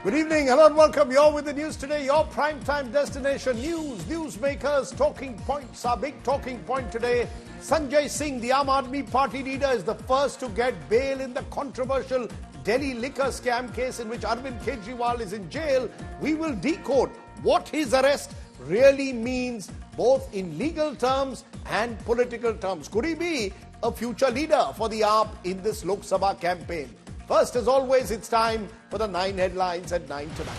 Good evening, hello and welcome. You're with the news today, your primetime destination. Newsmakers, talking points. Our big talking point today. Sanjay Singh, the Aam Aadmi Party leader, is the first to get bail in the controversial Delhi liquor scam case in which Arvind Kejriwal is in jail. We will decode what his arrest really means, both in legal terms and political terms. Could he be a future leader for the AAP in this Lok Sabha campaign? First, as always, it's time for the 9 headlines at 9 tonight.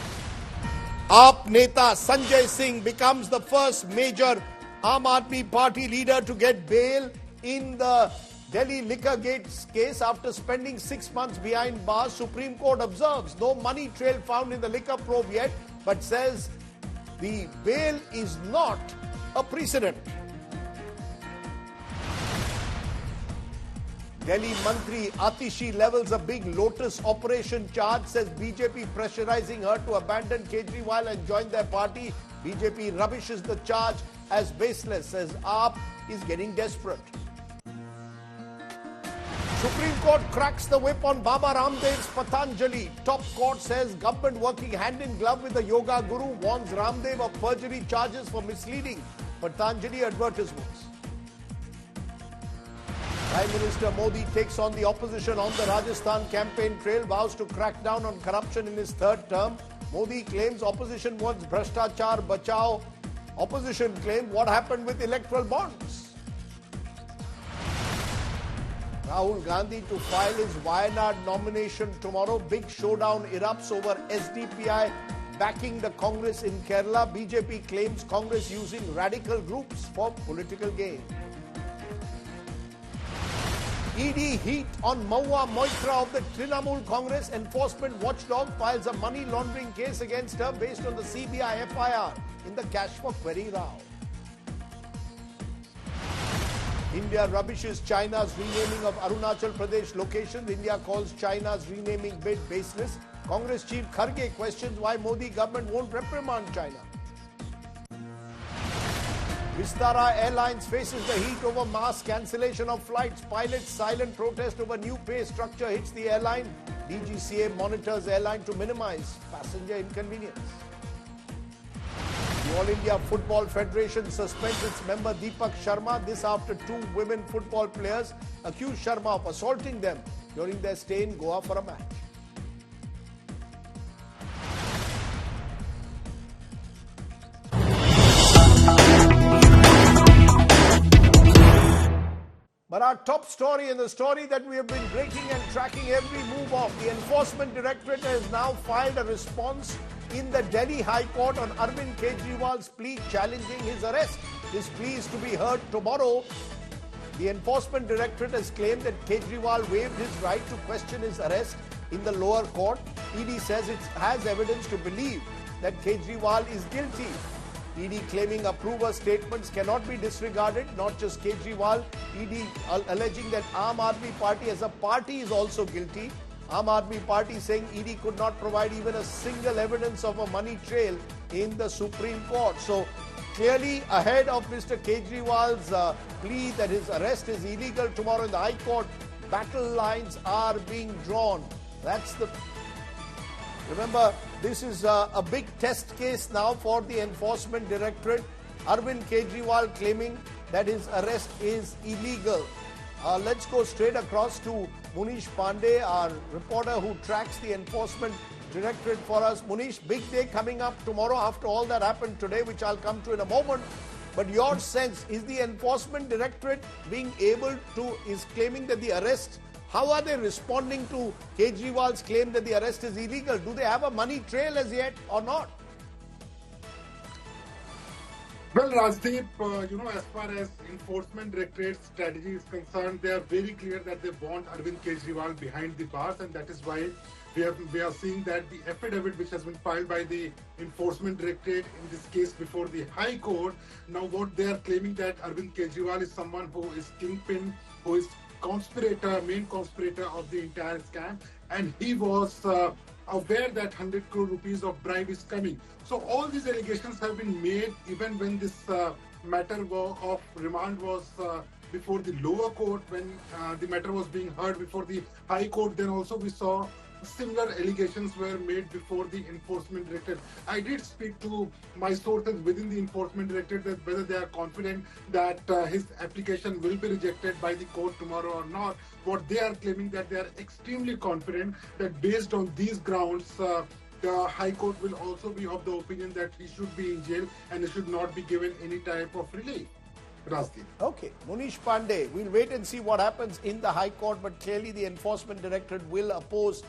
AAP Neta Sanjay Singh becomes the first major Aam Aadmi Party leader to get bail in the Delhi liquor gates case after spending 6 months behind bars. Supreme Court observes no money trail found in the liquor probe yet, but says the bail is not a precedent. Delhi Mantri Atishi levels a big Lotus operation charge, says BJP pressurizing her to abandon Kejriwal and join their party. BJP rubbishes the charge as baseless, says AAP is getting desperate. Supreme Court cracks the whip on Baba Ramdev's Patanjali. Top court says government working hand in glove with the yoga guru warns Ramdev of perjury charges for misleading Patanjali advertisements. Prime Minister Modi takes on the opposition on the Rajasthan campaign trail, vows to crack down on corruption in his third term. Modi claims opposition wants Bhrashtachar Bachao. Opposition claim what happened with electoral bonds. Rahul Gandhi to file his Wayanad nomination tomorrow. Big showdown erupts over SDPI backing the Congress in Kerala. BJP claims Congress using radical groups for political gain. ED heat on Mahua Moitra of the Trinamool Congress. Enforcement watchdog files a money laundering case against her based on the CBI FIR in the cash for query row. India rubbishes China's renaming of Arunachal Pradesh locations. India calls China's renaming bid baseless. Congress chief Kharge questions why Modi government won't reprimand China. Vistara Airlines faces the heat over mass cancellation of flights. Pilots' silent protest over new pay structure hits the airline. DGCA monitors airline to minimize passenger inconvenience. The All India Football Federation suspends its member Deepak Sharma. This after 2 women football players accused Sharma of assaulting them during their stay in Goa for a match. But our top story, and the story that we have been breaking and tracking every move of, the Enforcement Directorate has now filed a response in the Delhi High Court on Arvind Kejriwal's plea challenging his arrest. His plea is to be heard tomorrow. The Enforcement Directorate has claimed that Kejriwal waived his right to question his arrest in the lower court. ED says it has evidence to believe that Kejriwal is guilty. ED claiming approver statements cannot be disregarded, not just Kejriwal. ED alleging that Aam Aadmi Party as a party is also guilty. Aam Aadmi Party saying ED could not provide even a single evidence of a money trail in the Supreme Court. So clearly ahead of Mr. Kejriwal's plea that his arrest is illegal tomorrow in the High Court, battle lines are being drawn. Remember, this is a big test case now for the Enforcement Directorate. Arvind Kejriwal claiming that his arrest is illegal. Let's go straight across to Munish Pandey, our reporter who tracks the Enforcement Directorate for us. Munish, big day coming up tomorrow after all that happened today, which I'll come to in a moment. But your sense, is the Enforcement Directorate is claiming that the arrest, how are they responding to Kejriwal's claim that the arrest is illegal? Do they have a money trail as yet or not? Well, Rajdeep, as far as Enforcement Directorate strategy is concerned, they are very clear that they want Arvind Kejriwal behind the bars, and that is why we are seeing that the affidavit which has been filed by the Enforcement Directorate in this case before the High Court. Now, what they are claiming that Arvind Kejriwal is someone who is kingpin, who is main conspirator of the entire scam, and he was aware that 100 crore rupees of bribe is coming. So all these allegations have been made even when this matter of remand was before the lower court, when the matter was being heard before the High Court. Then also we saw similar allegations were made before the enforcement directorate. I did speak to my sources within the enforcement directorate that whether they are confident that his application will be rejected by the court tomorrow or not. What they are claiming that they are extremely confident that based on these grounds, the High Court will also be of the opinion that he should be in jail and he should not be given any type of relief. Rajdeep. Okay, Munish Pandey, we'll wait and see what happens in the High Court, but clearly the Enforcement Directorate will oppose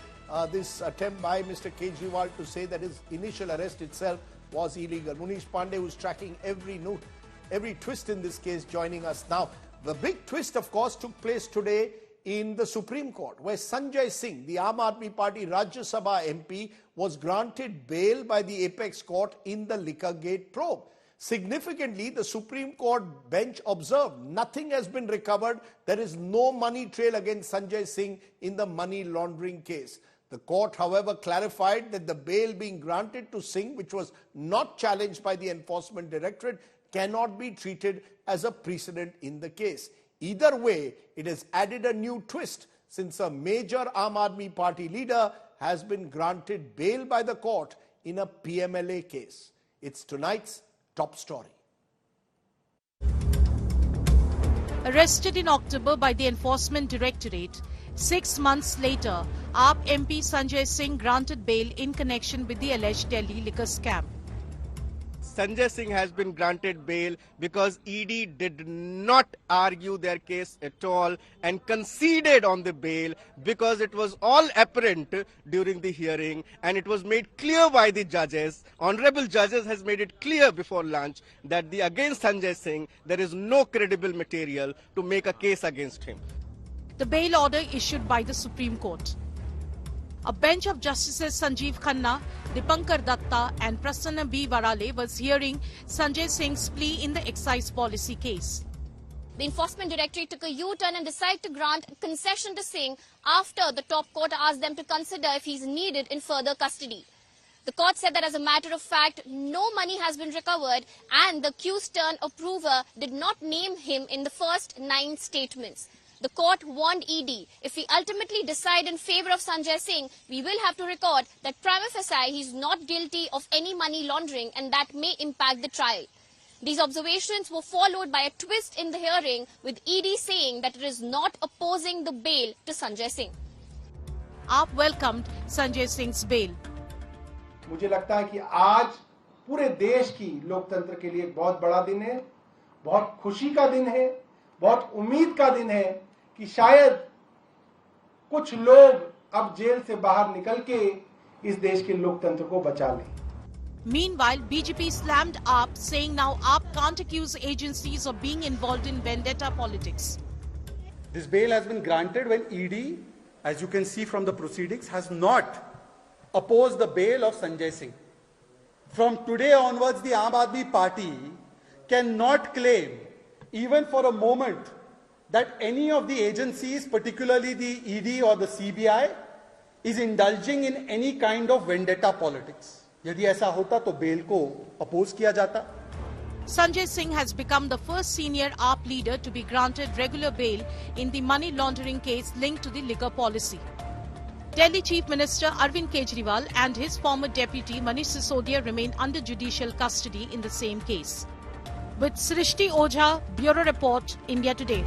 this attempt by Mr. Kejriwal to say that his initial arrest itself was illegal. Munish Pandey, who's tracking every twist in this case, joining us now. The big twist, of course, took place today in the Supreme Court, where Sanjay Singh, the Aam Aadmi Party Rajya Sabha MP, was granted bail by the Apex Court in the Liquorgate probe. Significantly, the Supreme Court bench observed nothing has been recovered. There is no money trail against Sanjay Singh in the money laundering case. The court, however, clarified that the bail being granted to Singh, which was not challenged by the Enforcement Directorate, cannot be treated as a precedent in the case. Either way, it has added a new twist since a major Aam Aadmi Party leader has been granted bail by the court in a PMLA case. It's tonight's top story. Arrested in October by the Enforcement Directorate, 6 months later, AAP MP Sanjay Singh granted bail in connection with the alleged Delhi liquor scam. Sanjay Singh has been granted bail because ED did not argue their case at all and conceded on the bail because it was all apparent during the hearing and it was made clear by the judges. Honorable judges has made it clear before lunch that against Sanjay Singh there is no credible material to make a case against him. The bail order issued by the Supreme Court. A bench of Justices Sanjeev Khanna, Dipankar Datta and Prasanna B. Varale was hearing Sanjay Singh's plea in the excise policy case. The Enforcement Directorate took a U-turn and decided to grant concession to Singh after the top court asked them to consider if he's needed in further custody. The court said that as a matter of fact, no money has been recovered and the accused turn approver did not name him in the first 9 statements. The court warned ED, if we ultimately decide in favour of Sanjay Singh, we will have to record that prima facie he is not guilty of any money laundering and that may impact the trial. These observations were followed by a twist in the hearing with ED saying that it is not opposing the bail to Sanjay Singh. AAP welcomed Sanjay Singh's bail. मुझे लगता है कि आज पूरे देश की लोकतंत्र के लिए एक बहुत बड़ा दिन है, बहुत खुशी का दिन है, बहुत उम्मीद का दिन है कि शायद कुछ लोग अब जेल से बाहर निकल के इस देश के लोकतंत्र को बचा लें. Meanwhile, BJP slammed AAP, saying now AAP can't accuse agencies of being involved in vendetta politics. This bail has been granted when ED, as you can see from the proceedings, has not opposed the bail of Sanjay Singh. From today onwards, the Aam Aadmi Party cannot claim, even for a moment, that any of the agencies, particularly the ED or the CBI, is indulging in any kind of vendetta politics. यदि ऐसा होता तो bell को oppose किया जाता. Sanjay Singh has become the first senior AAP leader to be granted regular bail in the money laundering case linked to the liquor policy. Delhi Chief Minister Arvind Kejriwal and his former deputy Manish Sisodia remain under judicial custody in the same case. With Srishti Ojha, Bureau Report, India Today.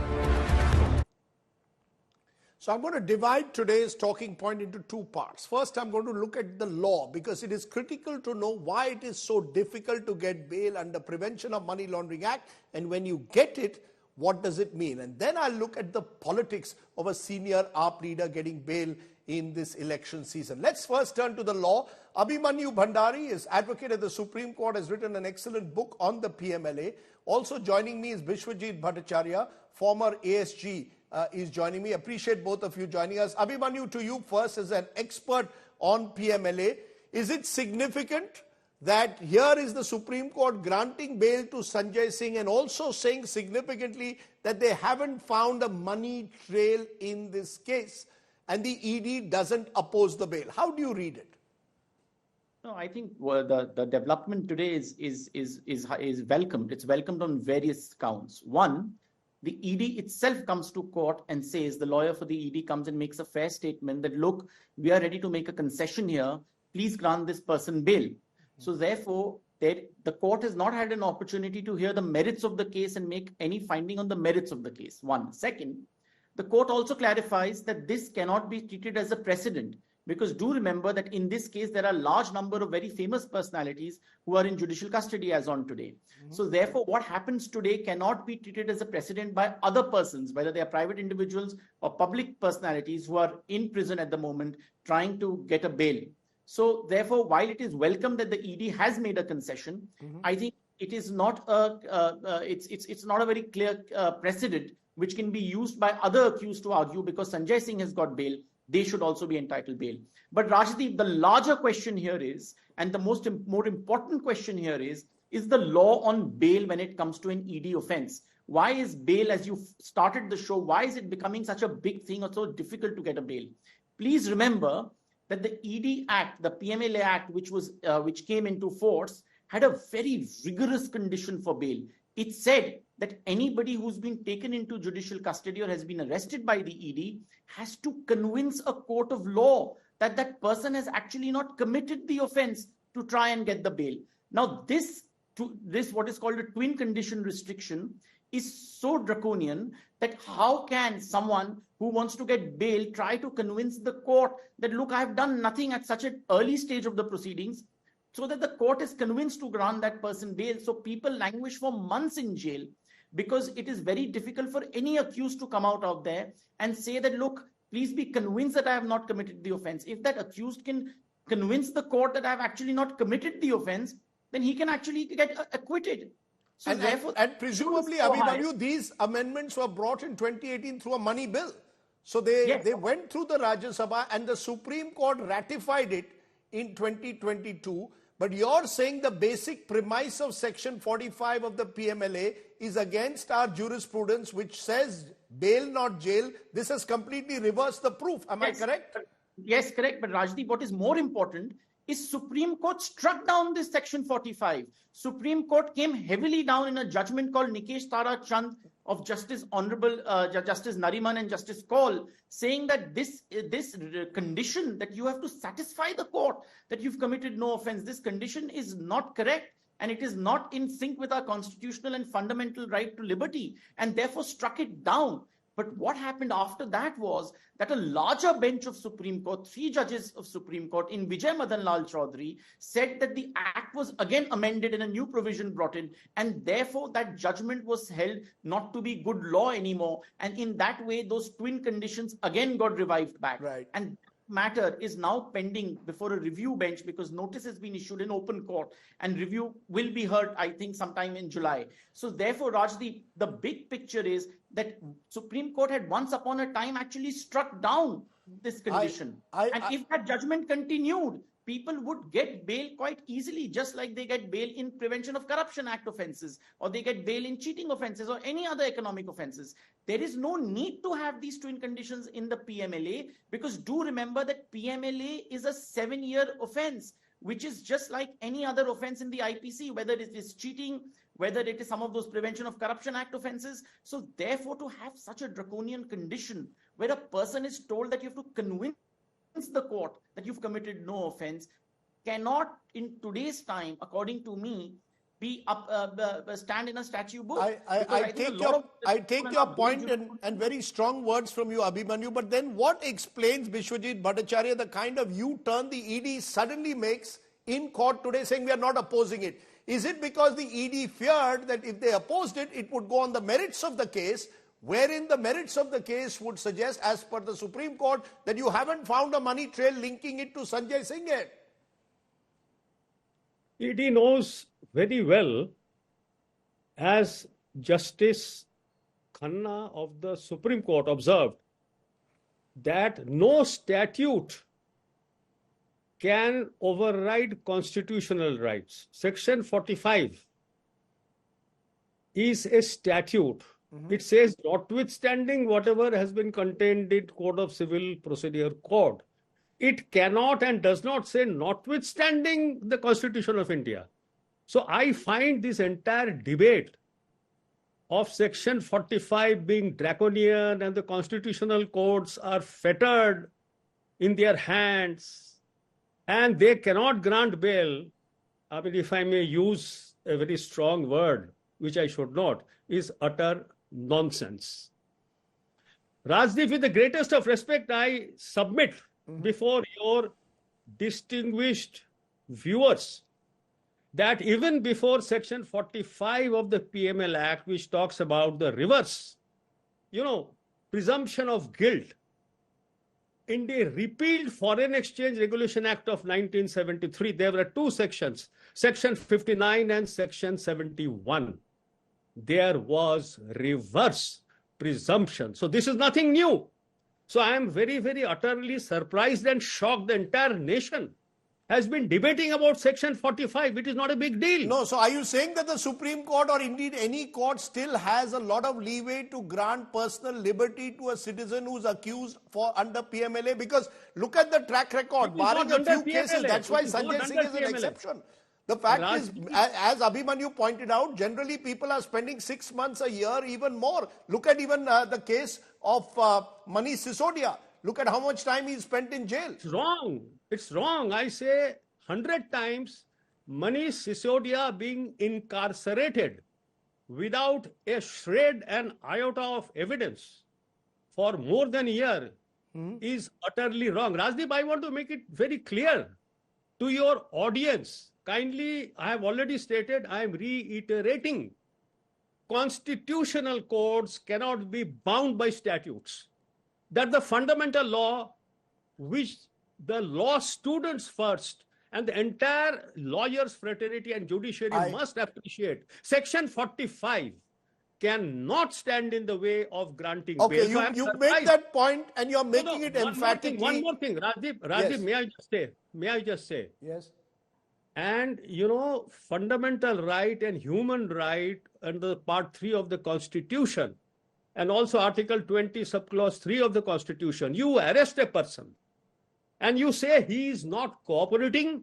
So I'm going to divide today's talking point into 2 parts. First, I'm going to look at the law because it is critical to know why it is so difficult to get bail under Prevention of Money Laundering Act, and when you get it, what does it mean? And then I'll look at the politics of a senior AAP leader getting bail in this election season. Let's first turn to the law. Abhimanyu Bhandari is advocate at the Supreme Court, has written an excellent book on the PMLA. Also joining me is Bishwajit Bhattacharya, former ASG, is joining me. Appreciate both of you joining us. Abhimanyu, to you first as an expert on PMLA. Is it significant that here is the Supreme Court granting bail to Sanjay Singh and also saying significantly that they haven't found a money trail in this case, and the ED doesn't oppose the bail? How do you read it? No, I think the development today is welcomed. It's welcomed on various counts. One, the ED itself comes to court and says, the lawyer for the ED comes and makes a fair statement that, look, we are ready to make a concession here. Please grant this person bail. So therefore, the court has not had an opportunity to hear the merits of the case and make any finding on the merits of the case. One. Second, the court also clarifies that this cannot be treated as a precedent, because do remember that in this case, there are a large number of very famous personalities who are in judicial custody as on today. So therefore, what happens today cannot be treated as a precedent by other persons, whether they are private individuals or public personalities who are in prison at the moment trying to get a bail. So therefore, while it is welcome that the ED has made a concession, I think it is not it's not a very clear precedent which can be used by other accused to argue, because Sanjay Singh has got bail, they should also be entitled bail. But Rajdeep, the larger question here is, and the more important question here is the law on bail when it comes to an ED offense. Why is bail, as you started the show, why is it becoming such a big thing or so difficult to get a bail? Please remember that the ED Act, the PMLA Act, which came into force, had a very rigorous condition for bail. It said that anybody who's been taken into judicial custody or has been arrested by the ED has to convince a court of law that that person has actually not committed the offense to try and get the bail. Now, this what is called a twin condition restriction is so draconian that how can someone who wants to get bail try to convince the court that, look, I have done nothing at such an early stage of the proceedings, so that the court is convinced to grant that person bail. So people languish for months in jail, because it is very difficult for any accused to come out there and say that, look, please be convinced that I have not committed the offense. If that accused can convince the court that I have actually not committed the offense, then he can actually get acquitted. So and presumably, Abhimanyu, these amendments were brought in 2018 through a money bill. So they went through the Rajya Sabha and the Supreme Court ratified it in 2022. But you're saying the basic premise of Section 45 of the PMLA is against our jurisprudence, which says bail, not jail. This has completely reversed the proof. Am I correct? Yes, correct. But Rajdeep, what is more important is Supreme Court struck down this Section 45. Supreme Court came heavily down in a judgment called Nikesh Tara Chand of Justice Honorable Justice Nariman and Justice Kaul, saying that this condition that you have to satisfy the court that you've committed no offense, this condition is not correct, and it is not in sync with our constitutional and fundamental right to liberty, and therefore struck it down. But what happened after that was that a larger bench of Supreme Court, 3 judges of Supreme Court in Vijay Madan Lal Chaudhary, said that the act was again amended and a new provision brought in, and therefore that judgment was held not to be good law anymore. And in that way, those twin conditions again got revived back. Right. And matter is now pending before a review bench, because notice has been issued in open court and review will be heard, I think, sometime in July. So therefore, Rajdeep, the big picture is that Supreme Court had once upon a time actually struck down this condition. And if that judgment continued, people would get bail quite easily, just like they get bail in Prevention of Corruption Act offenses, or they get bail in cheating offenses, or any other economic offenses. There is no need to have these twin conditions in the PMLA, because do remember that PMLA is a 7-year offense, which is just like any other offense in the IPC, whether it is cheating, whether it is some of those Prevention of Corruption Act offenses. So therefore, to have such a draconian condition where a person is told that you have to convince the court that you've committed no offense cannot, in today's time, according to me, be stand in a statute book. I take your point and very strong words from you, Abhimanyu. But then what explains, Bishwajit Bhattacharya, the kind of U-turn the ED suddenly makes in court today, saying we are not opposing it? Is it because the ED feared that if they opposed it, it would go on the merits of the case, wherein the merits of the case would suggest, as per the Supreme Court, that you haven't found a money trail linking it to Sanjay Singh yet? ED knows very well, as Justice Khanna of the Supreme Court observed, that no statute can override constitutional rights. Section 45 is a statute. It says, notwithstanding whatever has been contained in Code of Civil Procedure Code, it cannot and does not say notwithstanding the Constitution of India. So I find this entire debate of Section 45 being draconian and the constitutional courts are fettered in their hands and they cannot grant bail, I mean, if I may use a very strong word, which I should not, is utter nonsense. Rajdeep, with the greatest of respect, I submit before your distinguished viewers that even before Section 45 of the PMLA Act, which talks about the reverse, presumption of guilt, in the repealed Foreign Exchange Regulation Act of 1973, there were two sections, Section 59 and Section 71. There was reverse presumption. So this is nothing new. So I am very, very utterly surprised and shocked. The entire nation has been debating about Section 45. It is not a big deal. No, so are you saying that the Supreme Court or indeed any court still has a lot of leeway to grant personal liberty to a citizen who's accused for under PMLA? Because look at the track record, barring a few cases. That's why Sanjay Singh is an exception. The fact is, as Abhimanyu pointed out, generally people are spending 6 months a year, even more. Look at even the case of Manish Sisodia. Look at how much time he spent in jail. It's wrong. It's wrong. I say 100 times Manish Sisodia being incarcerated without a shred and iota of evidence for more than a year is utterly wrong. Rajdeep, I want to make it very clear to your audience. Kindly, I have already stated, I am reiterating. Constitutional courts cannot be bound by statutes. That the fundamental law, which the law students first and the entire lawyers fraternity and judiciary must appreciate. Section 45 cannot stand in the way of granting bail. Okay, you make that point and you're making it emphatically. One more thing, Rajdeep, yes. May I just say? Yes. And, fundamental right and human right under Part 3 of the Constitution and also Article 20, Subclause 3 of the Constitution, you arrest a person and you say he is not cooperating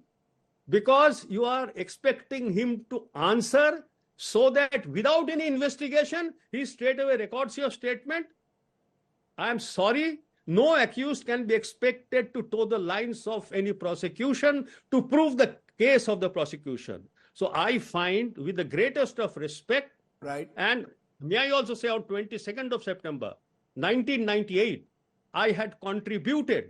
because you are expecting him to answer so that without any investigation, he straight away records your statement. I am sorry. No accused can be expected to toe the lines of any prosecution to prove the case of the prosecution. So I find, with the greatest of respect, right, and may I also say on 22nd of September, 1998, I had contributed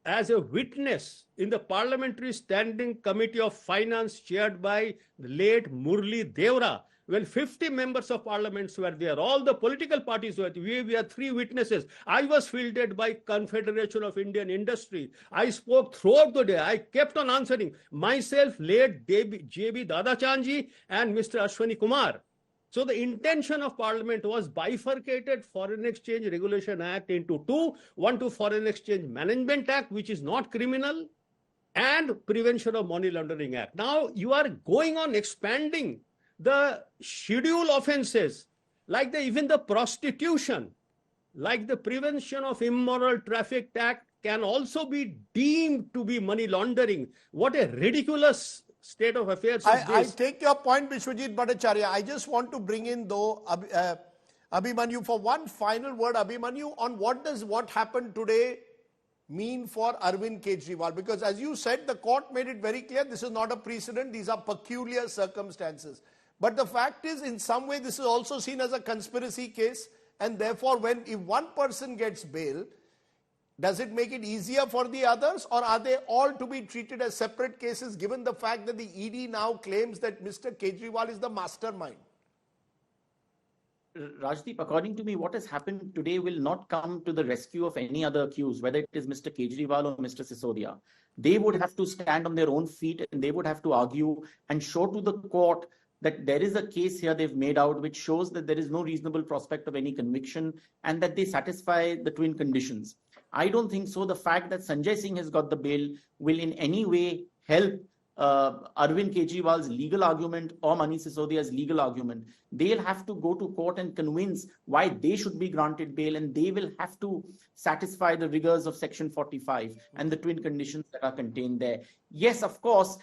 as a witness in the Parliamentary Standing Committee of Finance chaired by the late Murli Devra, when 50 members of parliaments were there, all the political parties were there. We were 3 witnesses. I was fielded by Confederation of Indian Industry. I spoke throughout the day. I kept on answering. Myself, late J.B. Dadachandji and Mr. Ashwani Kumar. So the intention of Parliament was bifurcated Foreign Exchange Regulation Act into two. One to Foreign Exchange Management Act, which is not criminal, and Prevention of Money Laundering Act. Now you are going on expanding the schedule offenses, like even the prostitution, like the Prevention of Immoral Traffic Act can also be deemed to be money laundering. What a ridiculous state of affairs is this. I take your point, Vishwajit Bhattacharya. I just want to bring in, though, Abhimanyu, for one final word, Abhimanyu, on what does what happened today mean for Arvind Kejriwal? Because as you said, the court made it very clear, this is not a precedent, these are peculiar circumstances. But the fact is, in some way, this is also seen as a conspiracy case. And therefore, if one person gets bail, does it make it easier for the others? Or are they all to be treated as separate cases, given the fact that the ED now claims that Mr. Kejriwal is the mastermind? Rajdeep, according to me, what has happened today will not come to the rescue of any other accused, whether it is Mr. Kejriwal or Mr. Sisodia. They would have to stand on their own feet and they would have to argue and show to the court that there is a case here they've made out which shows that there is no reasonable prospect of any conviction and that they satisfy the twin conditions. I don't think so. The fact that Sanjay Singh has got the bail will in any way help Arvind Kejriwal's legal argument or Manish Sisodia's legal argument. They'll have to go to court and convince why they should be granted bail, and they will have to satisfy the rigors of Section 45 and the twin conditions that are contained there. Yes, of course,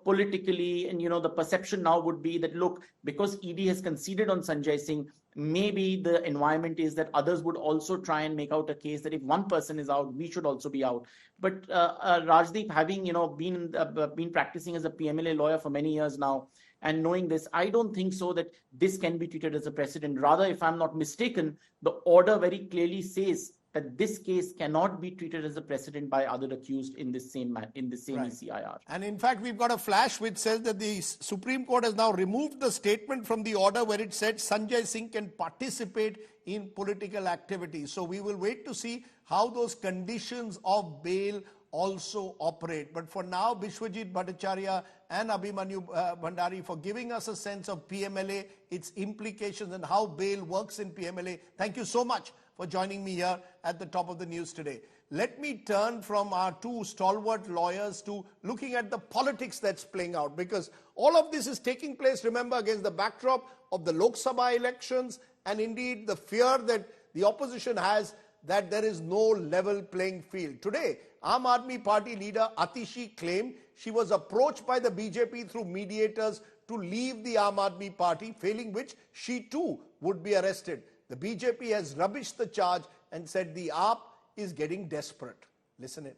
politically, and the perception now would be that, look, because ED has conceded on Sanjay Singh, maybe the environment is that others would also try and make out a case that if one person is out, we should also be out. But Rajdeep, having been practicing as a PMLA lawyer for many years now, and knowing this, I don't think so that this can be treated as a precedent. Rather, if I'm not mistaken, the order very clearly says that this case cannot be treated as a precedent by other accused in the same right. ECIR. And in fact, we've got a flash which says that the Supreme Court has now removed the statement from the order where it said Sanjay Singh can participate in political activities. So we will wait to see how those conditions of bail also operate. But for now, Bishwajit Bhattacharya and Abhimanyu Bhandari for giving us a sense of PMLA, its implications and how bail works in PMLA. Thank you so much for joining me here at the top of the news today. Let me turn from our two stalwart lawyers to looking at the politics that's playing out, because all of this is taking place, remember, against the backdrop of the Lok Sabha elections and indeed the fear that the opposition has that there is no level playing field. Today, Aam Aadmi Party leader Atishi claimed she was approached by the BJP through mediators to leave the Aam Aadmi Party, failing which she too would be arrested. The BJP has rubbished the charge and said the AAP is getting desperate. Listen in.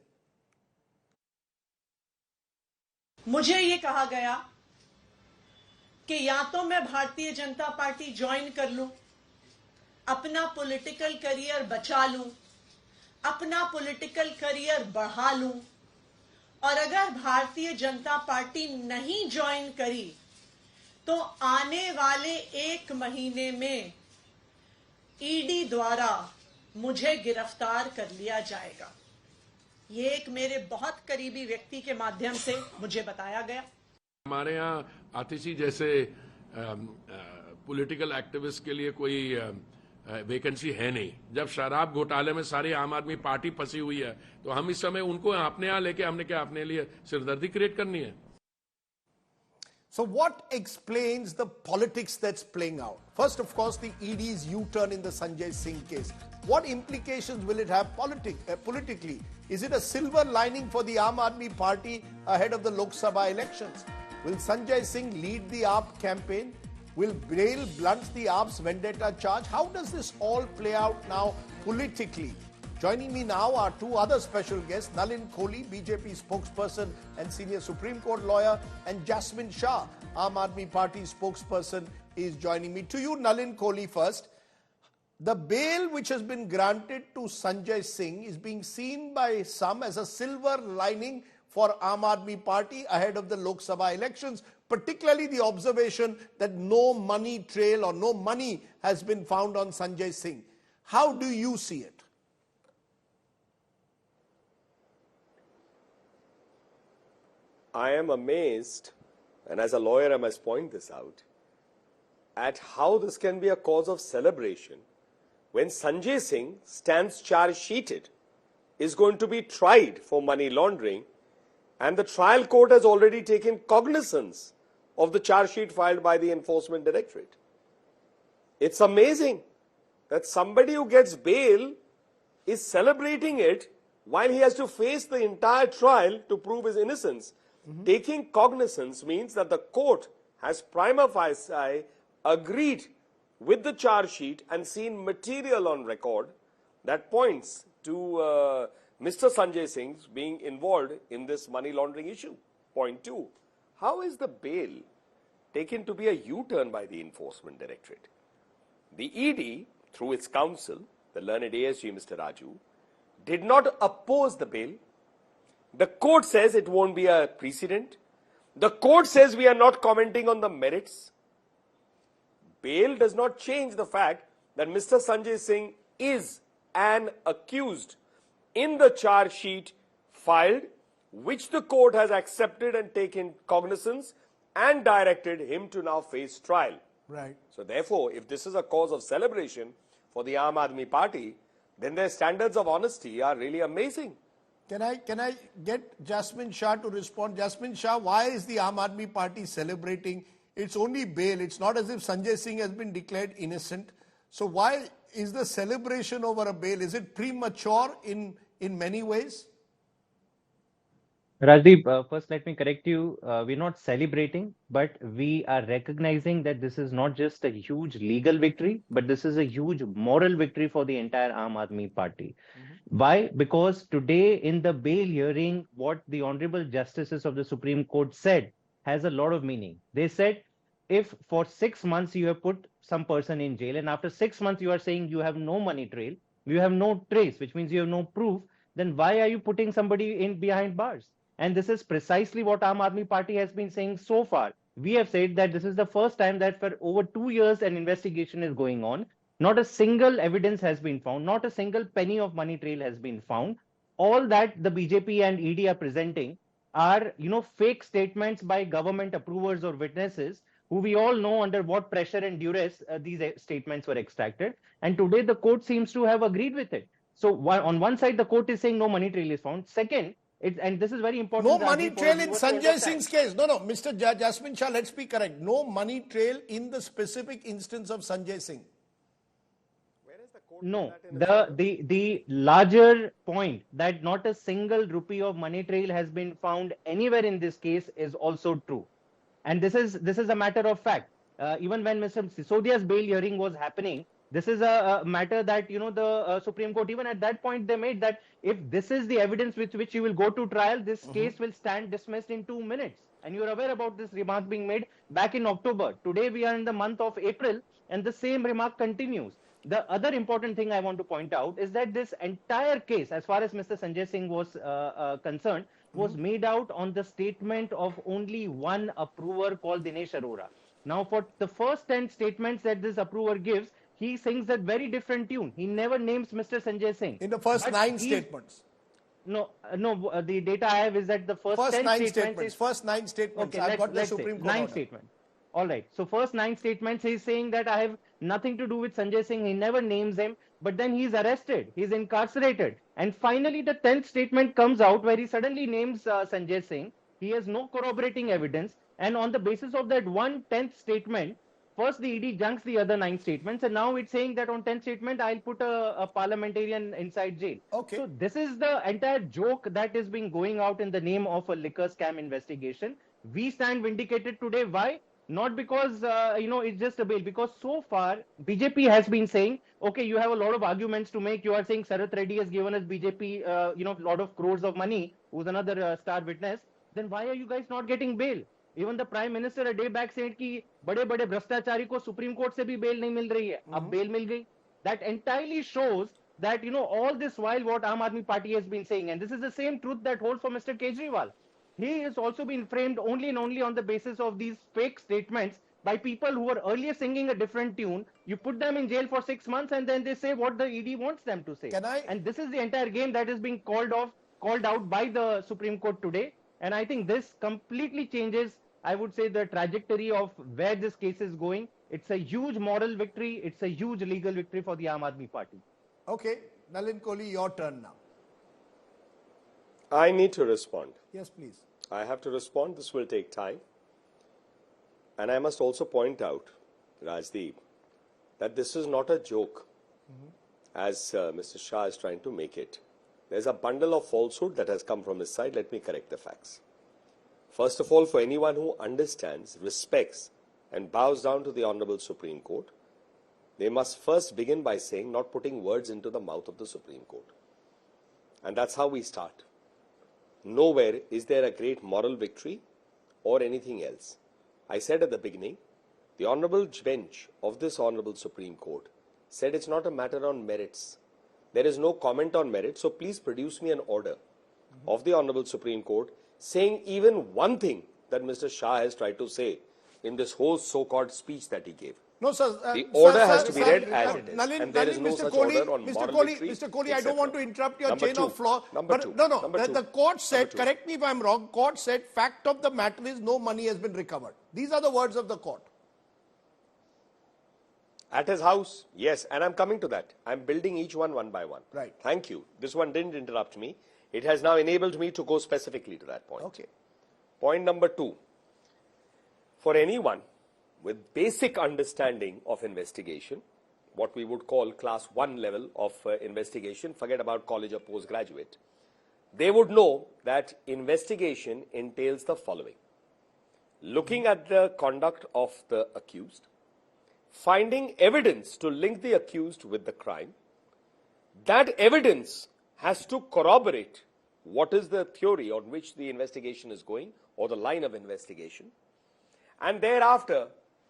मुझे ये कहा गया कि या तो मैं Bharatiya Janata party join कर लूं, अपना पॉलिटिकल करियर बचा लूं, अपना पॉलिटिकल करियर बढ़ा लूं, और अगर भारतीय जनता पार्टी नहीं ज्वाइन करी तो आने वाले 1 महीने में ईडी द्वारा मुझे गिरफ्तार कर लिया जाएगा। ये एक मेरे बहुत करीबी व्यक्ति के माध्यम से मुझे बताया गया। हमारे यहाँ आतिशी जैसे पॉलिटिकल एक्टिविस्ट के लिए कोई वैकेंसी है नहीं। जब शराब घोटाले में सारी आम आदमी पार्टी फंसी हुई है तो हम इस समय उनको अपने यहाँ लेके हमने क्या अपने लिए सिरदर्दी क्रिएट करनी है? So what explains the politics that's playing out? First, of course, the ED's U-turn in the Sanjay Singh case. What implications will it have politically? Is it a silver lining for the Aam Aadmi Party ahead of the Lok Sabha elections? Will Sanjay Singh lead the AAP campaign? Will bail blunt the AAP's vendetta charge? How does this all play out now politically? Joining me now are two other special guests, Nalin Kohli, BJP spokesperson and senior Supreme Court lawyer, and Jasmine Shah, Aam Aadmi Party spokesperson, is joining me. To you, Nalin Kohli, first. The bail which has been granted to Sanjay Singh is being seen by some as a silver lining for Aam Aadmi Party ahead of the Lok Sabha elections, particularly the observation that no money trail or no money has been found on Sanjay Singh. How do you see it? I am amazed, and as a lawyer I must point this out, at how this can be a cause of celebration when Sanjay Singh stands charge sheeted, is going to be tried for money laundering, and the trial court has already taken cognizance of the charge sheet filed by the Enforcement Directorate. It's amazing that somebody who gets bail is celebrating it while he has to face the entire trial to prove his innocence. Taking cognizance means that the court has prima facie agreed with the charge sheet and seen material on record that points to Mr. Sanjay Singh being involved in this money laundering issue. Point 2. How is the bail taken to be a U-turn by the Enforcement Directorate? The ED, through its counsel, the learned ASG, Mr. Raju, did not oppose the bail. The court says it won't be a precedent. The court says we are not commenting on the merits. Bail does not change the fact that Mr. Sanjay Singh is an accused in the charge sheet filed, which the court has accepted and taken cognizance and directed him to now face trial. Right. So therefore, if this is a cause of celebration for the Aam Aadmi Party, then their standards of honesty are really amazing. Can I get Jasmine Shah to respond? Jasmine Shah, why is the Aam Aadmi Party celebrating? It's only bail. It's not as if Sanjay Singh has been declared innocent. So why is the celebration over a bail? Is it premature in many ways? Rajdeep, first let me correct you. We're not celebrating, but we are recognizing that this is not just a huge legal victory, but this is a huge moral victory for the entire Aam Aadmi Party. Why? Because today in the bail hearing, what the honorable justices of the Supreme Court said has a lot of meaning. They said, if for 6 months you have put some person in jail, and after 6 months you are saying you have no money trail, you have no trace, which means you have no proof, then why are you putting somebody in behind bars? And this is precisely what Aam Aadmi Party has been saying so far. We have said that this is the first time that for over 2 years an investigation is going on. Not a single evidence has been found. Not a single penny of money trail has been found. All that the BJP and ED are presenting are, fake statements by government approvers or witnesses who we all know under what pressure and duress these statements were extracted. And today the court seems to have agreed with it. So on one side, the court is saying no money trail is found. Second, and this is very important. No money trail in Sanjay Singh's case. No, Mr. Jasmine Shah, let's be correct. No money trail in the specific instance of Sanjay Singh. No, the larger point that not a single rupee of money trail has been found anywhere in this case is also true, and this is a matter of fact. Even when Mr. Sisodia's bail hearing was happening, this is a matter that the Supreme Court, even at that point, they made that if this is the evidence with which you will go to trial, this case will stand dismissed in 2 minutes. And you are aware about this remark being made back in October. Today we are in the month of April, and the same remark continues. The other important thing I want to point out is that this entire case, as far as Mr. Sanjay Singh was concerned, was made out on the statement of only one approver called Dinesh Arora. Now, for the first 10 statements that this approver gives, he sings a very different tune. He never names Mr. Sanjay Singh. In the first 9 statements. No, the data I have is that the first 10 statements. First 9 statements. Okay, I've got the Supreme Court 9 order. statements. All right. So first 9 statements, he's saying that I have nothing to do with Sanjay Singh. He never names him, but then he's arrested. He's incarcerated. And finally, the 10th statement comes out where he suddenly names Sanjay Singh. He has no corroborating evidence. And on the basis of that 1/10th statement, first the ED junks the other 9 statements. And now it's saying that on 10th statement, I'll put a parliamentarian inside jail. Okay. So this is the entire joke that is being going out in the name of a liquor scam investigation. We stand vindicated today. Why? Not because, it's just a bail. Because so far, BJP has been saying, okay, you have a lot of arguments to make. You are saying Sarath Reddy has given us BJP, a lot of crores of money, who's another star witness. Then why are you guys not getting bail? Even the Prime Minister a day back said कि बड़े-बड़े भ्रष्टाचारी को Supreme Court से भी bail नहीं मिल रही है. अब bail मिल गई. That entirely shows that, all this while what Aam Aadmi Party has been saying, and this is the same truth that holds for Mr. Kejriwal. He has also been framed only and only on the basis of these fake statements by people who were earlier singing a different tune. You put them in jail for 6 months and then they say what the ED wants them to say. And this is the entire game that is being called out by the Supreme Court today. And I think this completely changes, I would say, the trajectory of where this case is going. It's a huge moral victory. It's a huge legal victory for the Aam Aadmi Party. Okay. Nalin Kohli, your turn now. I need to respond. Yes, please. I have to respond. This will take time. And I must also point out, Rajdeep, that this is not a joke, as Mr. Shah is trying to make it. There's a bundle of falsehood that has come from his side. Let me correct the facts. First of all, for anyone who understands, respects, and bows down to the Honorable Supreme Court, they must first begin by saying, not putting words into the mouth of the Supreme Court. And that's how we start. Nowhere is there a great moral victory or anything else. I said at the beginning, the Honorable Bench of this Honorable Supreme Court said it's not a matter on merits. There is no comment on merit, so please produce me an order of the Honorable Supreme Court saying even one thing that Mr. Shah has tried to say in this whole so-called speech that he gave. No, sir. The order has to be read as it is. Nalin, and there is no Mr. such Kohli, order on Mr. moral Kohli, victory, Mr. Kohli, I don't want to interrupt your chain of law. But the court said, correct me if I'm wrong, court said fact of the matter is no money has been recovered. These are the words of the court. At his house, yes, and I'm coming to that. I'm building each one by one. Right. Thank you. This one didn't interrupt me. It has now enabled me to go specifically to that point. Okay. Point number 2. For anyone with basic understanding of investigation, what we would call class 1 level of investigation, forget about college or postgraduate, they would know that investigation entails the following: looking at the conduct of the accused, finding evidence to link the accused with the crime. That evidence has to corroborate what is the theory on which the investigation is going or the line of investigation. And thereafter,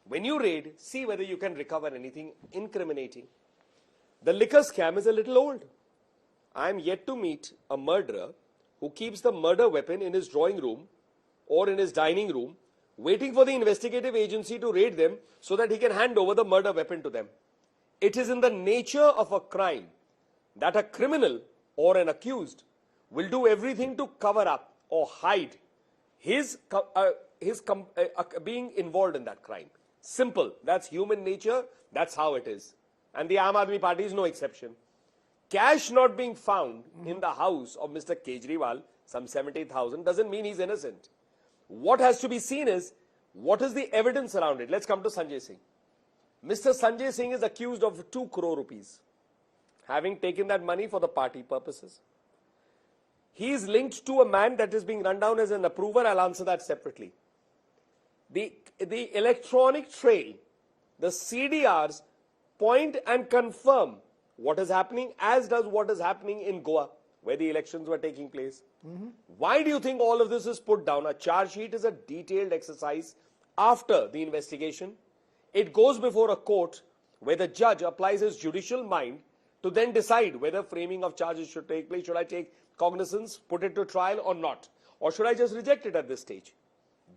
when you raid, see whether you can recover anything incriminating. The liquor scam is a little old. I am yet to meet a murderer who keeps the murder weapon in his drawing room or in his dining room, waiting for the investigative agency to raid them so that he can hand over the murder weapon to them. It is in the nature of a crime that a criminal or an accused will do everything to cover up or hide his being involved in that crime. Simple. That's human nature. That's how it is. And the Aam Aadmi Party is no exception. Cash not being found in the house of Mr. Kejriwal, some 70,000, doesn't mean he's innocent. What has to be seen is, what is the evidence around it? Let's come to Sanjay Singh. Mr. Sanjay Singh is accused of 2 crore rupees, having taken that money for the party purposes. He is linked to a man that is being run down as an approver. I'll answer that separately. The electronic trail, the CDRs point and confirm what is happening, as does what is happening in Goa, where the elections were taking place. Why do you think all of this is put down? A charge sheet is a detailed exercise after the investigation. It goes before a court where the judge applies his judicial mind to then decide whether framing of charges should take place. Should I take cognizance, put it to trial or not? Or should I just reject it at this stage?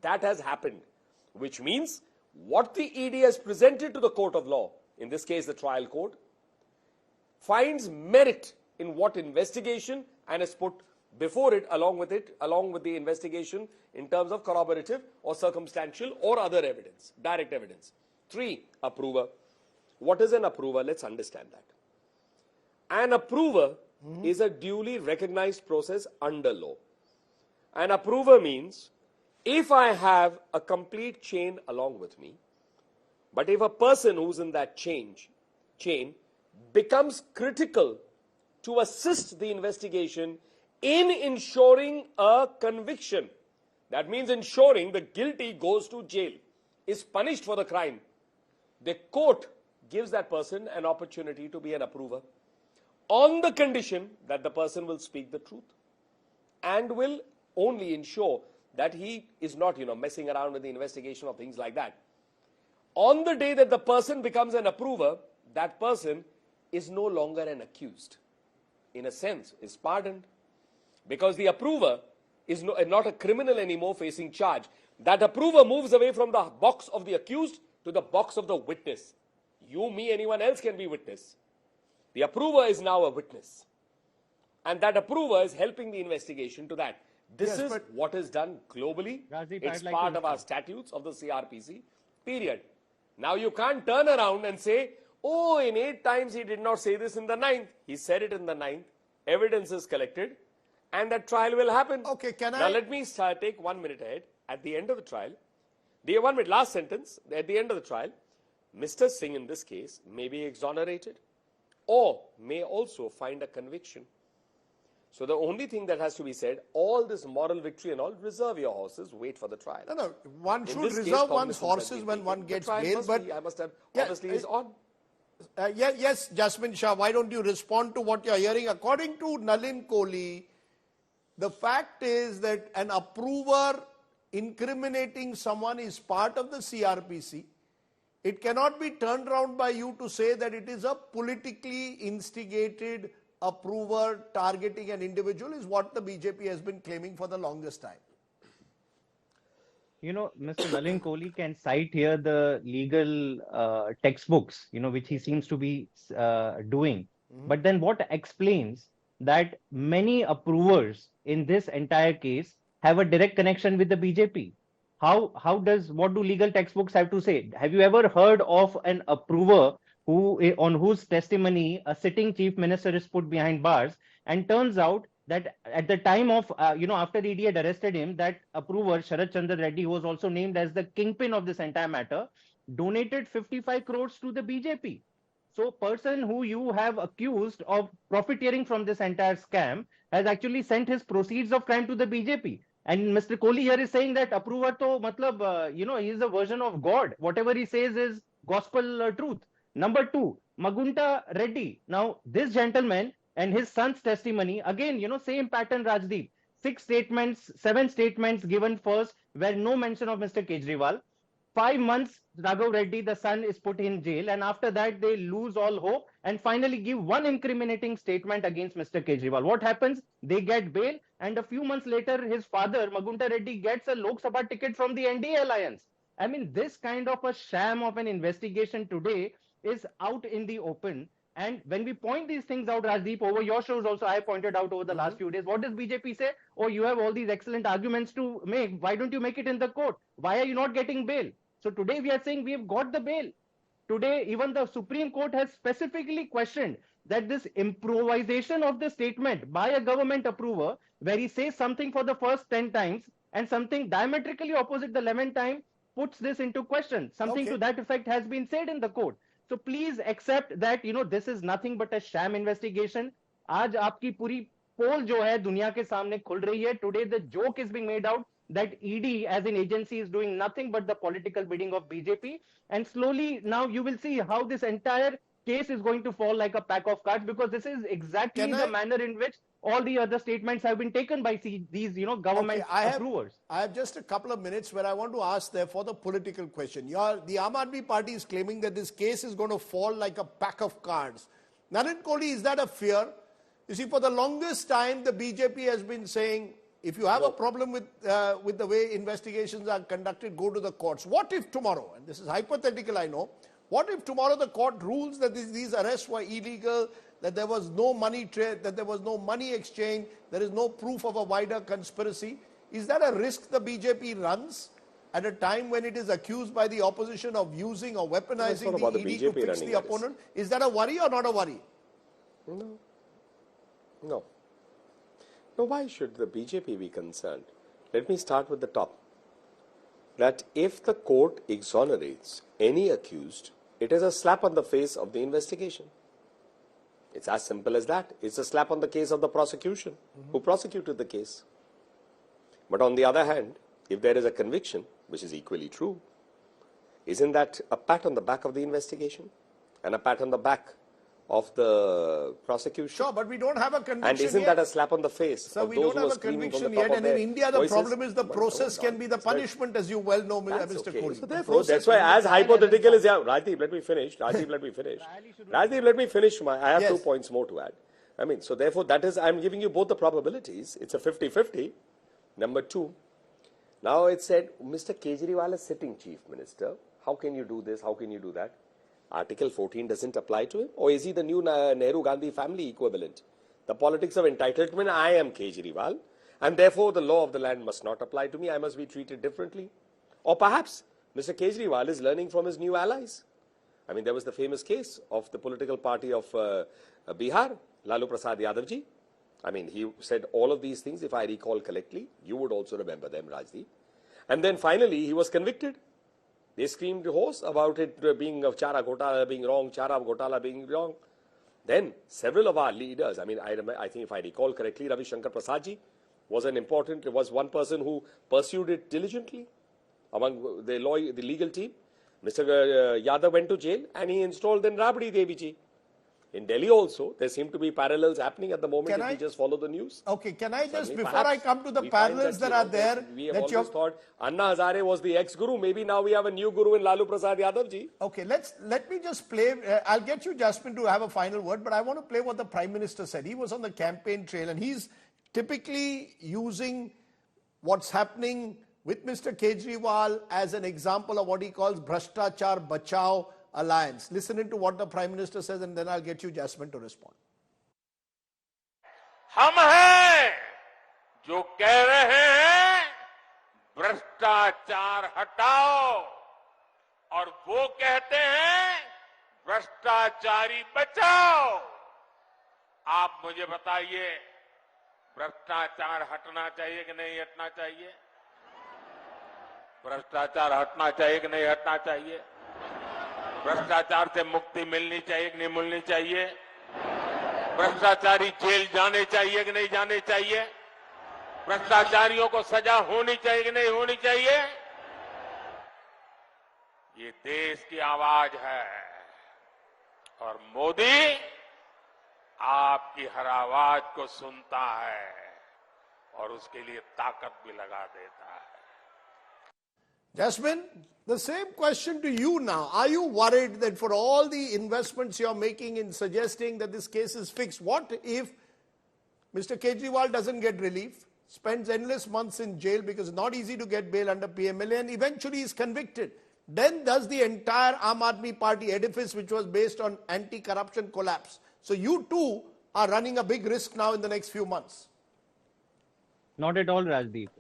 That has happened, which means what the ED has presented to the court of law, in this case the trial court, finds merit in what investigation and is put before it, along with the investigation in terms of corroborative or circumstantial or other evidence, direct evidence. 3, approver. What is an approver? Let's understand that. An approver is a duly recognized process under law. An approver means if I have a complete chain along with me, but if a person who's in that chain becomes critical to assist the investigation in ensuring a conviction, that means ensuring the guilty goes to jail, is punished for the crime, the court gives that person an opportunity to be an approver on the condition that the person will speak the truth and will only ensure that he is not, messing around with the investigation or things like that. On the day that the person becomes an approver, that person is no longer an accused. In a sense, is pardoned. Because the approver is not a criminal anymore facing charge. That approver moves away from the box of the accused to the box of the witness. You, me, anyone else can be witness. The approver is now a witness. And that approver is helping the investigation to that. This is what is done globally. It's part of our statutes of the CRPC, period. Now you can't turn around and say, oh, in 8 times he did not say this in the 9th. He said it in the 9th. Evidence is collected. And that trial will happen. Okay, now let me take 1 minute ahead. At the end of the trial, last sentence, at the end of the trial, Mr. Singh in this case may be exonerated or may also find a conviction. So the only thing that has to be said, all this moral victory and all, reserve your horses, wait for the trial. No, one should reserve one's horses when one gets bail, but I must have, obviously is on. Yes, Jasmine Shah, why don't you respond to what you're hearing? According to Nalin Kohli, the fact is that an approver incriminating someone is part of the CRPC. It cannot be turned around by you to say that it is a politically instigated approver targeting an individual, is what the BJP has been claiming for the longest time. Mr. Nalin Kohli can cite here the legal textbooks, which he seems to be doing. But then what explains that many approvers in this entire case have a direct connection with the BJP? What do legal textbooks have to say? Have you ever heard of an approver on whose testimony a sitting chief minister is put behind bars, and turns out that at the time of, after the ED had arrested him, that approver, Sharad Chandra Reddy, who was also named as the kingpin of this entire matter, donated 55 crores to the BJP. So person who you have accused of profiteering from this entire scam has actually sent his proceeds of crime to the BJP. And Mr. Kohli here is saying that approver to matlab, he is a version of God. Whatever he says is gospel truth. Number two, Magunta Reddy. Now, this gentleman and his son's testimony, again, same pattern, Rajdeep. 7 statements given first, where no mention of Mr. Kejriwal. 5 months, Raghav Reddy, the son, is put in jail, and after that, they lose all hope and finally give one incriminating statement against Mr. Kejriwal. What happens? They get bail, and a few months later, his father, Magunta Reddy, gets a Lok Sabha ticket from the NDA alliance. I mean, this kind of a sham of an investigation today is out in the open. And when we point these things out, Rajdeep, over your shows also, I pointed out over the last few days, what does BJP say? Oh, you have all these excellent arguments to make. Why don't you make it in the court? Why are you not getting bail? So today we are saying we have got the bail. Today, even the Supreme Court has specifically questioned that this improvisation of the statement by a government approver, where he says something for the first 10 times and something diametrically opposite the 11th time, puts this into question. Something to that effect has been said in the court. So please accept that, this is nothing but a sham investigation. आज आपकी पूरी पोल जो है दुनिया के सामने खुल रही है. Today the joke is being made out that ED as an agency is doing nothing but the political bidding of BJP. And slowly now you will see how this entire case is going to fall like a pack of cards, because this is exactly the manner in which all the other statements have been taken by these, government approvers. I have just a couple of minutes where I want to ask, therefore, the political question. The Aam Aadmi Party is claiming that this case is going to fall like a pack of cards. Narendra Kohli, is that a fear? You see, for the longest time, the BJP has been saying, if you have a problem with the way investigations are conducted, go to the courts. What if tomorrow, and this is hypothetical, I know, what if tomorrow the court rules that these arrests were illegal, that there was no money trade, that there was no money exchange, there is no proof of a wider conspiracy? Is that a risk the BJP runs at a time when it is accused by the opposition of using or weaponizing the ED to fix the opponent? Is that a worry or not a worry? No. No. No, why should the BJP be concerned? Let me start with the top. That if the court exonerates any accused, it is a slap on the face of the investigation. It's as simple as that. It's a slap on the case of the prosecution who prosecuted the case. But on the other hand, if there is a conviction, which is equally true, isn't that a pat on the back of the investigation and a pat on the back of the prosecution? Sure, but we don't have a conviction And isn't yet. that a slap on the face So of we those don't who have are a screaming from conviction the top yet, of and in their India the voices? problem is the But process hold can on. be the punishment, as you well know, That's Mr. okay. Kohli. So The therefore, process that's why can be as tried and hypothetical as... informed. Rajdeep, let me finish. Rajdeep, let me finish. Rajdeep, let me finish. I have 2 points more to add. I mean, so therefore, that is, I'm giving you both the probabilities. It's a 50-50. Number two, now it said, Mr. Kejriwal is sitting chief minister. How can you do this? How can you do that? Article 14 doesn't apply to him? Or is he the new Nehru-Gandhi family equivalent? The politics of entitlement, I am Kejriwal, and therefore the law of the land must not apply to me. I must be treated differently. Or perhaps Mr. Kejriwal is learning from his new allies. I mean, there was the famous case of the political party of Bihar, Lalu Prasad Yadav ji. I mean, he said all of these things, if I recall correctly. You would also remember them, Rajdeep. And then finally, he was convicted. They screamed hoarse about it being of Chara Ghotala being wrong, Chara Ghotala being wrong. Then several of our leaders, I mean, I think if I recall correctly, Ravi Shankar Prasad ji was one person who pursued it diligently among the legal team. Mr. Yadav went to jail and he installed then Rabdi Devi ji. In Delhi also, there seem to be parallels happening at the moment if we just follow the news. Okay, can I just, before perhaps I come to the parallels that are there, we have always thought Anna Hazare was the ex-guru. Maybe now we have a new guru in Lalu Prasad Yadav ji. Okay, let me just play. I'll get you, Jasmine, to have a final word, but I want to play what the Prime Minister said. He was on the campaign trail and he's typically using what's happening with Mr. Kejriwal as an example of what he calls Bhrashtachar Bachao Alliance. Listen into what the Prime Minister says and then I'll get you, Jasmine, to respond. हम हैं जो कह रहे हैं भ्रष्टाचार हटाओ और वो कहते हैं भ्रष्टाचारी बचाओ. आप मुझे बताइए, भ्रष्टाचार हटना चाहिए कि नहीं हटना चाहिए? भ्रष्टाचार हटना चाहिए कि नहीं हटना चाहिए? भ्रष्टाचार से मुक्ति मिलनी चाहिए कि नहीं मिलनी चाहिए, भ्रष्टाचारी जेल जाने चाहिए कि नहीं जाने चाहिए, भ्रष्टाचारियों को सजा होनी चाहिए कि नहीं होनी चाहिए, ये देश की आवाज है और मोदी आपकी हर आवाज को सुनता है और उसके लिए ताकत भी लगा देता है। Jasmine, the same question to you now. Are you worried that for all the investments you're making in suggesting that this case is fixed, what if Mr. Kejriwal doesn't get relief, spends endless months in jail because it's not easy to get bail under PMLA and eventually is convicted? Then does the entire Aam Aadmi Party edifice, which was based on anti-corruption, collapse? So you too are running a big risk now in the next few months. Not at all, Rajdeep.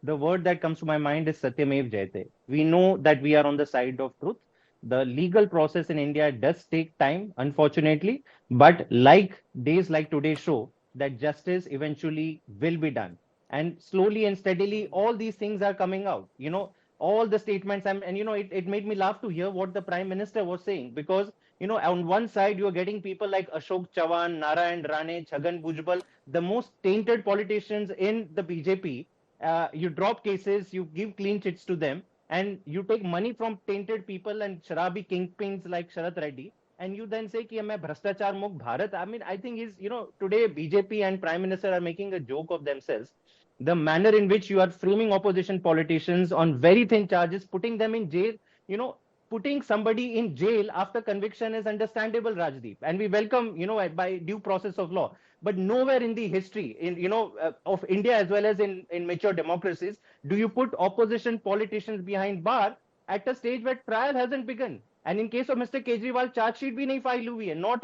The word that comes to my mind is Satyamev Jayate. We know that we are on the side of truth. The legal process in India does take time, unfortunately, but like days like today show that justice eventually will be done. And slowly and steadily, all these things are coming out. All the statements, it made me laugh to hear what the Prime Minister was saying, because, on one side, you're getting people like Ashok Chavan, Narayan Rane, Chhagan Bhujbal, the most tainted politicians in the BJP. You drop cases, you give clean chits to them, and you take money from tainted people and sharabi kingpins like Sharath Reddy, and you then say ki main bhrashtachar mukh Bharat. I think today BJP and Prime Minister are making a joke of themselves. The manner in which you are framing opposition politicians on very thin charges, putting them in jail, putting somebody in jail after conviction is understandable, Rajdeep, and we welcome, by due process of law. But nowhere in the history, of India as well as in mature democracies, do you put opposition politicians behind bar at a stage where trial hasn't begun. And in case of Mr. Kejriwal, charge sheet bhi nahi filed hui hai. No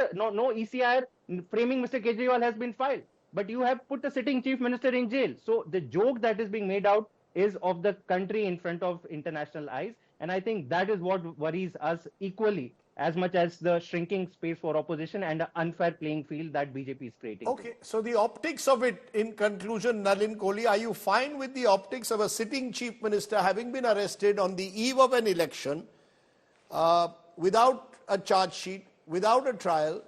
ECIR framing Mr. Kejriwal has been filed. But you have put the sitting chief minister in jail. So the joke that is being made out is of the country in front of international eyes. And I think that is what worries us equally, as much as the shrinking space for opposition and an unfair playing field that BJP is creating. Okay, so the optics of it, in conclusion, Nalin Kohli, are you fine with the optics of a sitting chief minister having been arrested on the eve of an election, without a charge sheet, without a trial,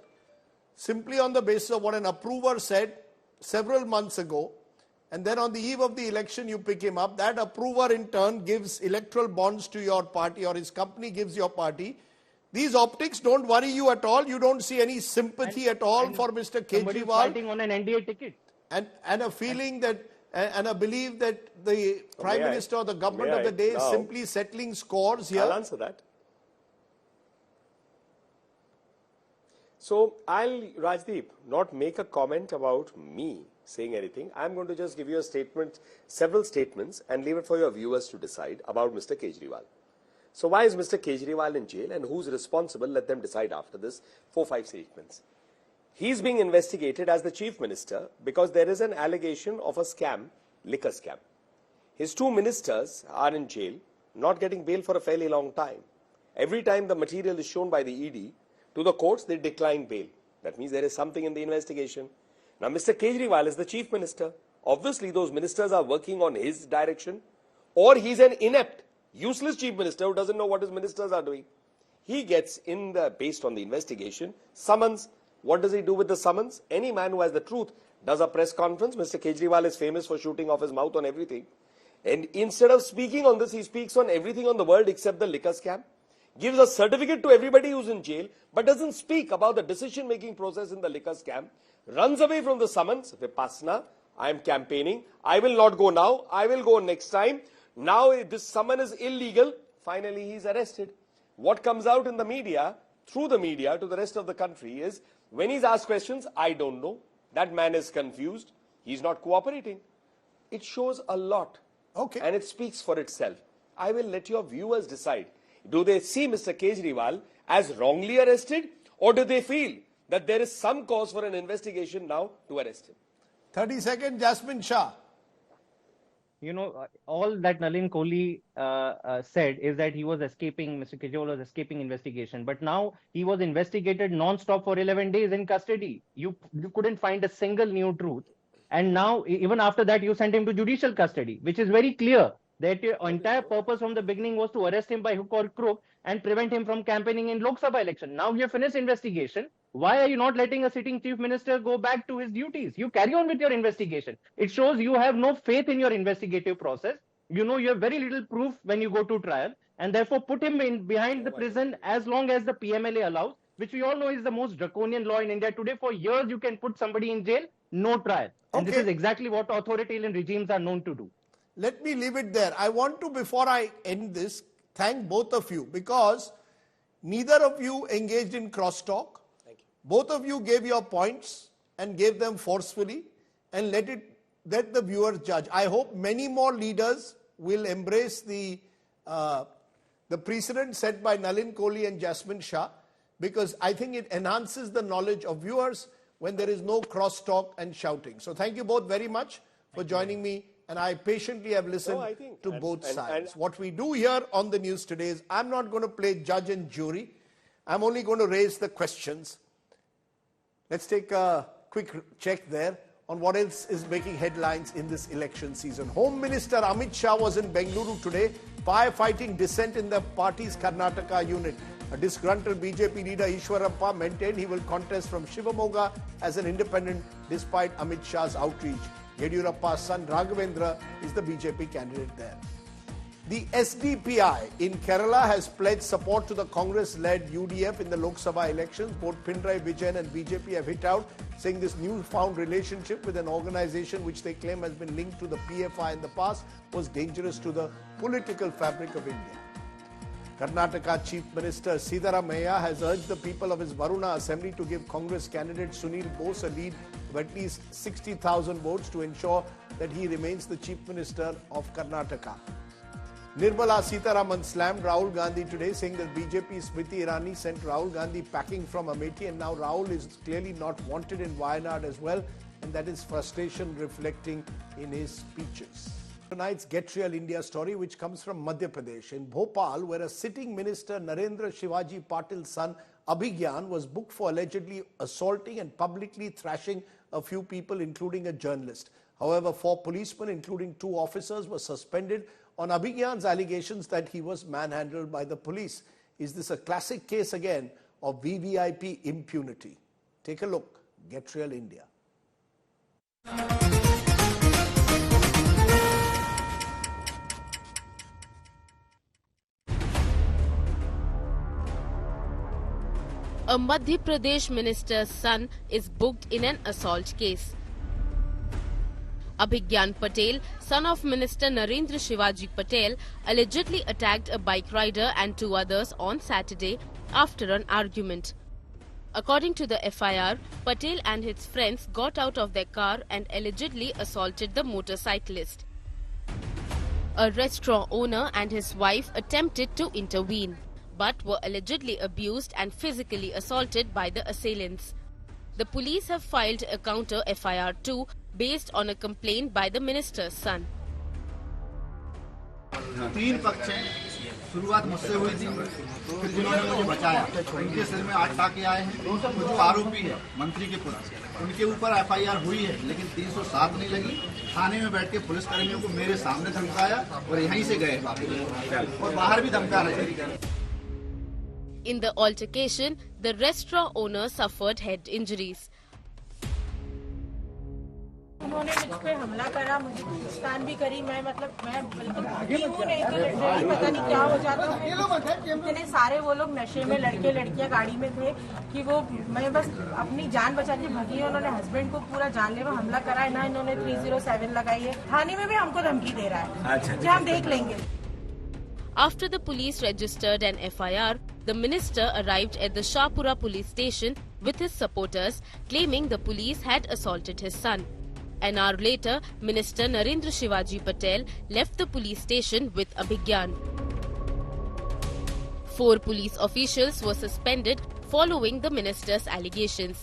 simply on the basis of what an approver said several months ago, and then on the eve of the election you pick him up? That approver in turn gives electoral bonds to your party, or his company gives your party. These optics don't worry you at all? You don't see any sympathy at all for Mr. Kejriwal? Fighting on an NDA ticket. And a feeling that, and a belief that the Prime Minister or the government of the day is simply settling scores here? I'll answer that. So I'll, Rajdeep, not make a comment about me saying anything. I'm going to just give you a statement, several statements, and leave it for your viewers to decide about Mr. Kejriwal. So why is Mr. Kejriwal in jail and who's responsible? Let them decide after this 4-5 statements. He's being investigated as the chief minister because there is an allegation of a scam, liquor scam. His two ministers are in jail, not getting bail for a fairly long time. Every time the material is shown by the ED to the courts, they decline bail. That means there is something in the investigation. Now, Mr. Kejriwal is the chief minister. Obviously, those ministers are working on his direction, or he's an inept, useless chief minister who doesn't know what his ministers are doing. He gets, based on the investigation, summons. What does he do with the summons? Any man who has the truth does a press conference. Mr. Kejriwal is famous for shooting off his mouth on everything. And instead of speaking on this, he speaks on everything on the world except the liquor scam. Gives a certificate to everybody who's in jail, but doesn't speak about the decision-making process in the liquor scam. Runs away from the summons. Vipassana, I am campaigning. I will not go now. I will go next time. Now this summon is illegal. Finally, he's arrested. What comes out in the media, through the media to the rest of the country, is when he's asked questions, I don't know. That man is confused. He's not cooperating. It shows a lot. Okay. And it speaks for itself. I will let your viewers decide. Do they see Mr. Kejriwal as wrongly arrested, or do they feel that there is some cause for an investigation now to arrest him? 30 seconds, Jasmine Shah. All that Nalin Kohli said is that he was escaping, Mr. Kejriwal was escaping investigation. But now he was investigated non-stop for 11 days in custody. You couldn't find a single new truth. And now, even after that, you sent him to judicial custody, which is very clear that your entire purpose from the beginning was to arrest him by hook or crook and prevent him from campaigning in Lok Sabha election. Now you have finished investigation. Why are you not letting a sitting chief minister go back to his duties? You carry on with your investigation. It shows you have no faith in your investigative process. You know you have very little proof when you go to trial, and therefore put him in behind the prison as long as the PMLA allows, which we all know is the most draconian law in India today. For years you can put somebody in jail, no trial. And this is exactly what authoritarian regimes are known to do. Let me leave it there. I want to, before I end this, thank both of you, because neither of you engaged in crosstalk. Both of you gave your points and gave them forcefully, and let the viewers judge. I hope many more leaders will embrace the precedent set by Nalin Kohli and Jasmine Shah, because I think it enhances the knowledge of viewers when there is no crosstalk and shouting. So thank you both very much for joining me, and I patiently have listened to both sides. What we do here on the news today is, I'm not going to play judge and jury. I'm only going to raise the questions. Let's take a quick check there on what else is making headlines in this election season. Home Minister Amit Shah was in Bengaluru today, firefighting dissent in the party's Karnataka unit. A disgruntled BJP leader Ishwarappa maintained he will contest from Shivamogga as an independent despite Amit Shah's outreach. Yediyurappa's son Raghavendra is the BJP candidate there. The SDPI in Kerala has pledged support to the Congress-led UDF in the Lok Sabha elections. Both Pinarayi Vijayan and BJP have hit out, saying this newfound relationship with an organization which they claim has been linked to the PFI in the past was dangerous to the political fabric of India. Karnataka Chief Minister Siddaramaiah has urged the people of his Varuna Assembly to give Congress candidate Sunil Bose a lead of at least 60,000 votes to ensure that he remains the Chief Minister of Karnataka. Nirmala Sitharaman slammed Rahul Gandhi today, saying that BJP Smriti Irani sent Rahul Gandhi packing from Amethi, and now Rahul is clearly not wanted in Wayanad as well, and that is frustration reflecting in his speeches. Tonight's Get Real India story, which comes from Madhya Pradesh. In Bhopal, where a sitting minister, Narendra Shivaji Patil's son, Abhigyan, was booked for allegedly assaulting and publicly thrashing a few people, including a journalist. However, 4 policemen, including 2 officers, were suspended on Abhigyan's allegations that he was manhandled by the police. Is this a classic case again of VVIP impunity? Take a look. Get Real India. A Madhya Pradesh minister's son is booked in an assault case. Abhigyan Patel, son of Minister Narendra Shivaji Patel, allegedly attacked a bike rider and 2 others on Saturday after an argument. According to the FIR, Patel and his friends got out of their car and allegedly assaulted the motorcyclist. A restaurant owner and his wife attempted to intervene, but were allegedly abused and physically assaulted by the assailants. The police have filed a counter FIR too, based on a complaint by the minister's son. 3 पक्ष हैं, शुरुआत मुझसे हुई थी, फिर जिन्होंने मुझे बचाया, उनके सिर में 8 टाके आए हैं, जो आरोपी है मंत्री के पुत्र, उनके ऊपर FIR हुई है, लेकिन 307 नहीं लगी, थाने में बैठ के पुलिस कर्मियों को मेरे सामने धमकाया और यहीं से गए और बाहर भी धमका रहे। In the altercation, the restaurant owner suffered head injuries. उन्होंने मुझ पे हमला करा, मुझे नुकसान भी करी, मैं बिल्कुल नहीं तो लिटरली पता नहीं क्या हो जाता। इतने सारे वो लोग नशे में लड़के लड़कियां गाड़ी में थे कि मैं बस अपनी जान बचा के भागी। उन्होंने हस्बैंड को पूरा जानलेवा हमला करा है ना, इन्होंने 307 लगाई है, थाने में भी हमको धमकी दे रहा है कि हम देख लेंगे। After the police registered an FIR, the minister arrived at the Shahpura police station with his supporters, claiming the police had assaulted his son. An hour later, Minister Narendra Shivaji Patel left the police station with Abhigyan. 4 police officials were suspended following the minister's allegations.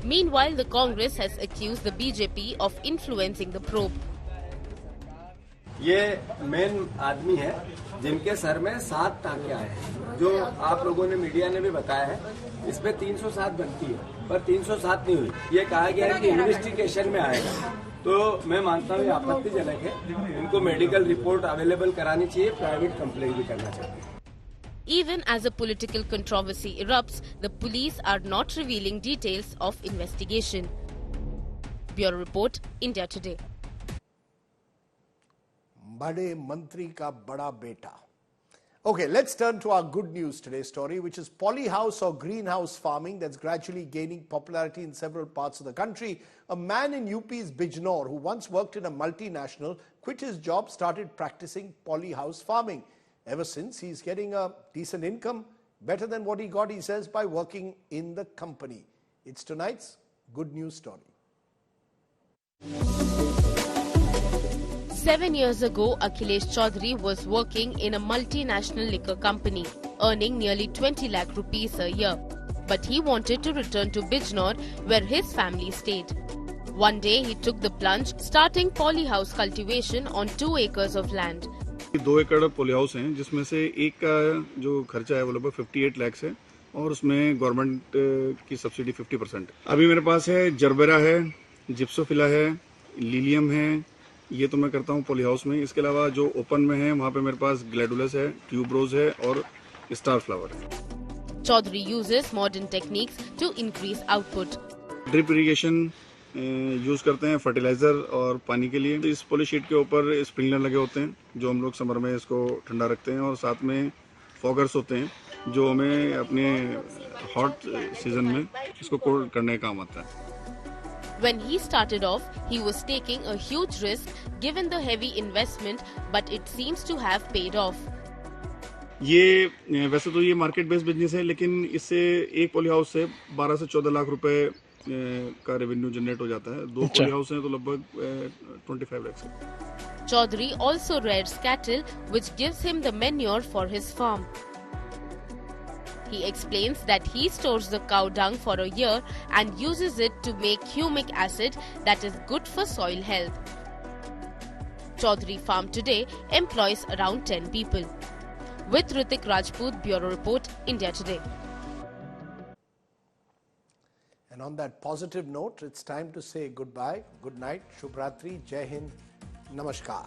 Meanwhile, the Congress has accused the BJP of influencing the probe. ये main आदमी है जिनके sir में 7 टांके आए हैं, जो आप लोगों ने मीडिया ने भी बताया है। इसमें 307 बनती है, पर 307 नहीं हुई। ये कहा गया है कि इन्वेस्टिगेशन में आएगा, तो मैं मानता हूँ ये आपत्तिजनक है। इनको मेडिकल रिपोर्ट अवेलेबल करानी चाहिए, प्राइवेट कंप्लेंट भी करना चाहिए। Even as a political controversy erupts, the police are not revealing details of investigation. Bureau Report, India Today. बड़े मंत्री का बड़ा बेटा. Okay, let's turn to our good news today story, which is polyhouse or greenhouse farming that's gradually gaining popularity in several parts of the country. A man in UP's Bijnor, who once worked in a multinational, quit his job, started practicing polyhouse farming. Ever since, he's getting a decent income, better than what he got, he says, by working in the company. It's tonight's good news story. 7 years ago, Akhilesh Chaudhary was working in a multinational liquor company, earning nearly 20 lakh rupees a year. But he wanted to return to Bijnor, where his family stayed. One day, he took the plunge, starting polyhouse cultivation on 2 acres of land. 2 एकड़ polyhouse हैं, जिसमें से एक का जो खर्चा है वो लगभग 58 लाख है और उसमें गवर्नमेंट की सब्सिडी 50%। अभी मेरे पास है जरबेरा है, जिप्सोफिला है, लिलियम है, ये तो मैं करता हूँ पॉलीहाउस में। इसके अलावा जो ओपन में है वहाँ पे मेरे पास ग्लैडुलस है, ट्यूबरोज है और स्टार फ्लावर है। Chaudhary uses modern techniques to increase output. Drip irrigation use करते हैं फर्टिलाइजर और पानी के लिए। इस पॉलीशीट के ऊपर स्प्रिंकलर लगे होते हैं जो हम लोग समर में इसको ठंडा रखते हैं और साथ में फॉगर्स होते हैं जो हमें अपने हॉट सीजन में इसको कोल्ड करने का काम आता है। When he started off, he was taking a huge risk given the heavy investment, but it seems to have paid off. ये वैसे तो ये मार्केट बेस्ड बिजनेस है, लेकिन इससे एक पॉली हाउस से 12 से 14 लाख रुपए का रेवेन्यू जनरेट हो जाता है। 2 पॉली हाउस हैं तो लगभग 25 लाख से। Chaudhary also rears cattle, which gives him the manure for his farm. He explains that he stores the cow dung for a year and uses it to make humic acid that is good for soil health. Chaudhary Farm today employs around 10 people. With Ritik Rajput, Bureau Report, India Today. And on that positive note, it's time to say goodbye, good night, Shubh Ratri, Jai Hind, Namaskar.